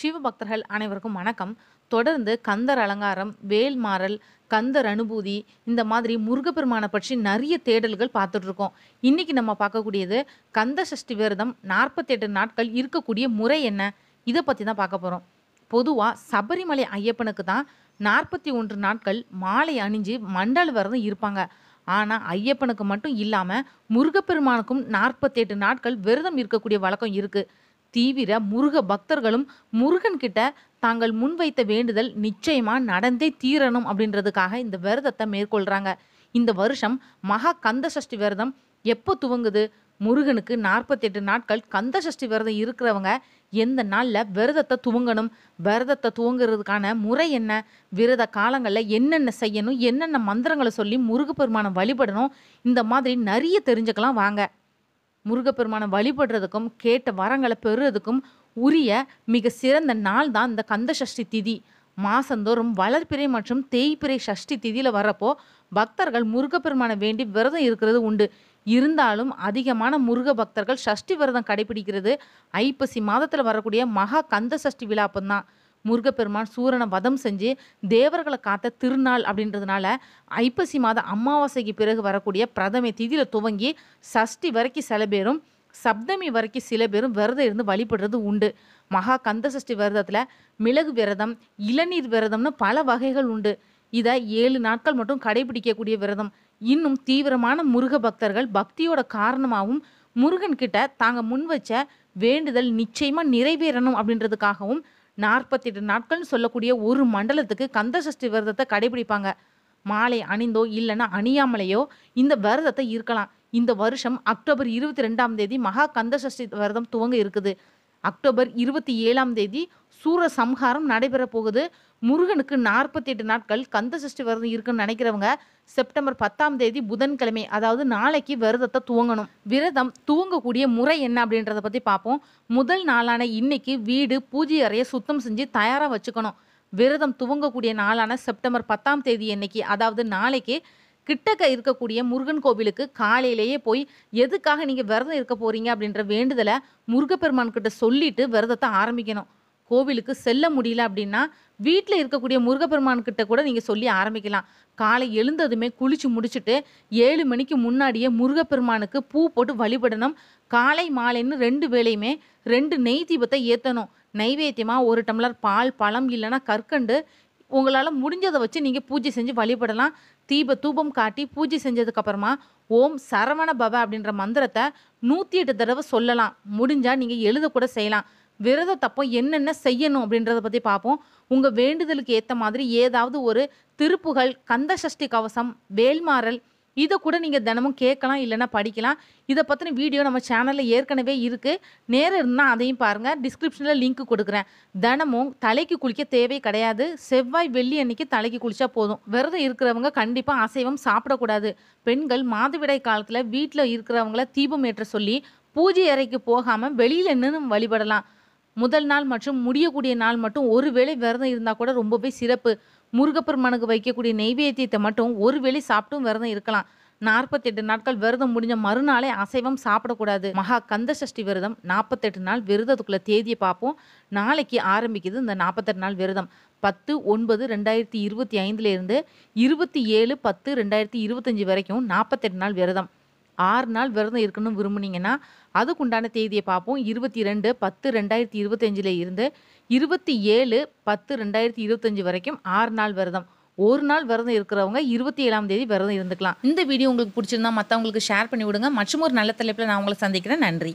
சிவபக்தர்கள் அனைவருக்கும் வணக்கம். தொடர்ந்து கந்தர் அலங்காரம், வேல்மாறல், கந்தர் அனுபூதி இந்த மாதிரி முருகப்பெருமானை பற்றி நிறைய தேடல்கள் பார்த்துட்டு இருக்கோம். இன்னைக்கு நம்ம பார்க்கக்கூடியது கந்த சஷ்டி விரதம் 48 நாட்கள் இருக்கக்கூடிய முறை என்ன, இதை பற்றி தான் பார்க்க போகிறோம். பொதுவாக சபரிமலை ஐயப்பனுக்கு தான் 41 நாட்கள் மாலை அணிஞ்சு மண்டல விரதம் இருப்பாங்க. ஆனால் ஐயப்பனுக்கு மட்டும் இல்லாமல் முருகப்பெருமானுக்கும் 48 நாட்கள் விரதம் இருக்கக்கூடிய வழக்கம் இருக்குது. தீவிர முருக பக்தர்களும் முருகன் கிட்ட தாங்கள் முன்வைத்த வேண்டுதல் நிச்சயமா நடந்தே தீரணும் அப்படின்றதுக்காக இந்த விரதத்தை மேற்கொள்றாங்க. இந்த வருஷம் மகா கந்த சஷ்டி விரதம் எப்போ துவங்குது? முருகனுக்கு 48 நாட்கள் கந்த சஷ்டி விரதம் இருக்கிறவங்க எந்த நாளில் விரதத்தை துவங்கணும்? விரதத்தை துவங்குறதுக்கான முறை என்ன? விரத காலங்களில் என்னென்ன செய்யணும்? என்னென்ன மந்திரங்களை சொல்லி முருகப்பெருமானை வழிபடணும்? இந்த மாதிரி நிறைய தெரிஞ்சுக்கலாம் வாங்க. முருகப்பெருமானை வழிபடுறதுக்கும் கேட்ட வரங்களை பெறுறதுக்கும் உரிய மிக சிறந்த நாள் தான் இந்த கந்த சஷ்டி திதி. மாசந்தோறும் வளர்பிறை மற்றும் தேய்பிறை சஷ்டி திதியில் வரப்போ பக்தர்கள் முருகப்பெருமானை வேண்டி விரதம் இருக்கிறது உண்டு. இருந்தாலும் அதிகமான முருக பக்தர்கள் சஷ்டி விரதம் கடைபிடிக்கிறது ஐப்பசி மாதத்தில் வரக்கூடிய மகா கந்த சஷ்டி விழாப்பந்தான். முருகப்பெருமான் சூரனை வதம் செஞ்சு தேவர்களை காத்த திருநாள் அப்படின்றதுனால ஐப்பசி மாத அமாவாசைக்கு பிறகு வரக்கூடிய பிரதமை திதியில் துவங்கி சஷ்டி வரைக்கும் சில பேரும், சப்தமி வரைக்கும் சில பேரும் விரதம் இருந்து வழிபடுறது உண்டு. மகா கந்த சஷ்டி விரதத்தில் மிளகு விரதம், இளநீர் விரதம்னு பல வகைகள் உண்டு. இதை 7 நாட்கள் மட்டும் கடைபிடிக்கக்கூடிய விரதம். இன்னும் தீவிரமான முருக பக்தர்கள் பக்தியோட காரணமாகவும் முருகன் கிட்ட தாங்க முன் வச்ச வேண்டுதல் நிச்சயமாக நிறைவேறணும் அப்படின்றதுக்காகவும் 48 நாட்கள்னு சொல்லக்கூடிய ஒரு மண்டலத்துக்கு கந்த சஷ்டி விரதத்தை கடைபிடிப்பாங்க. மாலை அணிந்தோ இல்லைன்னா அணியாமலையோ இந்த விரதத்தை இருக்கலாம். இந்த வருஷம் அக்டோபர் 22ஆம் தேதி மகா கந்த சஷ்டி விரதம் துவங்க இருக்குது. அக்டோபர் 27ஆம் தேதி சூர சம்ஹாரம் நடைபெற போகுது. முருகனுக்கு 48 நாட்கள் கந்த சஷ்டி விரதம் இருக்குன்னு நினைக்கிறவங்க செப்டம்பர் 10ஆம் தேதி புதன்கிழமை, அதாவது நாளைக்கு விரதத்தை துவங்கணும். விரதம் துவங்கக்கூடிய முறை என்ன அப்படின்றத பற்றி பார்ப்போம். முதல் நாளான இன்னைக்கு வீடு பூஜை அறையை சுத்தம் செஞ்சு தயாராக வச்சுக்கணும். விரதம் துவங்கக்கூடிய நாளான செப்டம்பர் 10ஆம் தேதி அன்னைக்கு, அதாவது நாளைக்கு கிட்டக்க இருக்கக்கூடிய முருகன் கோவிலுக்கு காலையிலேயே போய் எதுக்காக நீங்கள் விரதம் இருக்க போகிறீங்க அப்படின்ற வேண்டுதலை முருகப்பெருமான் கிட்ட சொல்லிட்டு விரதத்தை ஆரம்பிக்கணும். கோவிலுக்கு செல்ல முடியல அப்படின்னா வீட்டில் இருக்கக்கூடிய முருகப்பெருமான் கிட்ட கூட நீங்கள் சொல்லி ஆரம்பிக்கலாம். காலை எழுந்ததுமே குளிச்சு முடிச்சுட்டு 7 மணிக்கு முன்னாடியே முருகப்பெருமானுக்கு பூ போட்டு வழிபடணும். காலை மாலைன்னு 2 வேளையுமே 2 நெய் தீபத்தை ஏற்றணும். நைவேத்தியமாக 1 டம்ளர் பால், பழம் இல்லைன்னா கற்கண்டு உங்களால் முடிஞ்சதை வச்சு நீங்கள் பூஜை செஞ்சு வழிபடலாம். தூபம் காட்டி பூஜை செஞ்சதுக்கப்புறமா ஓம் சரவண பவ அப்படின்ற மந்திரத்தை 108 தடவை சொல்லலாம். முடிஞ்சால் நீங்கள் எழுதக்கூட செய்யலாம். விரதத்தப்போ என்னென்ன செய்யணும் அப்படின்றத பற்றி பார்ப்போம். உங்கள் வேண்டுதலுக்கு ஏற்ற மாதிரி ஏதாவது ஒரு திருப்புகள், கந்த சஷ்டி கவசம், வேல்மாறல் இதை கூட நீங்கள் தினமும் கேட்கலாம், இல்லைன்னா படிக்கலாம். இதை பற்றின வீடியோ நம்ம சேனலில் ஏற்கனவே இருக்குது. நேரம் இருந்தால் அதையும் பாருங்கள். டிஸ்கிரிப்ஷனில் லிங்க் கொடுக்குறேன். தினமும் தலைக்கு குளிக்க தேவை கிடையாது. செவ்வாய் வெள்ளி அன்னைக்கு தலைக்கு குளிச்சா போதும். விரதம் இருக்கிறவங்க கண்டிப்பாக அசைவம் சாப்பிடக்கூடாது. பெண்கள் மாதவிடாய் காலத்தில் வீட்டில் இருக்கிறவங்கள தீபம் ஏற்ற சொல்லி பூஜை அறைக்கு போகாமல் வெளியில் நின்று வழிபடலாம். முதல் நாள் மற்றும் முடியக்கூடிய நாள் மட்டும் ஒரு வேளை விரதம் இருந்தால் கூட ரொம்பவே சிறப்பு. முருகப்பெருமானுக்கு வைக்கக்கூடிய நெய்வேத்தியத்தை மட்டும் ஒரு வேளை சாப்பிட்டும் விரதம் இருக்கலாம். 48 நாட்கள் விரதம் முடிஞ்ச மறுநாளே அசைவம் சாப்பிடக்கூடாது. மகா கந்த சஷ்டி விரதம் 48 நாள் விரதத்துக்குள்ள தேதியை பார்ப்போம். நாளைக்கு ஆரம்பிக்குது இந்த 48 நாள் விரதம். 10/9/2025 27/10/2025 வரைக்கும் 48 நாள் விரதம். 6 நாள் விரதம் இருக்கணும்னு விரும்புனீங்கன்னா அதுக்குண்டான தேதியை பார்ப்போம். 22/10/2025 இருந்து 27/10/2025 வரைக்கும் 6 நாள் விரதம். ஒரு நாள் விரதம் இருக்கிறவங்க 27ஆம் தேதி விரதம் இருந்துக்கலாம். இந்த வீடியோ உங்களுக்கு பிடிச்சிருந்தா மற்றவங்களுக்கு ஷேர் பண்ணி விடுங்க. மற்றும் ஒரு நல்ல தலைப்பில் நான் உங்களை சந்திக்கிறேன். நன்றி.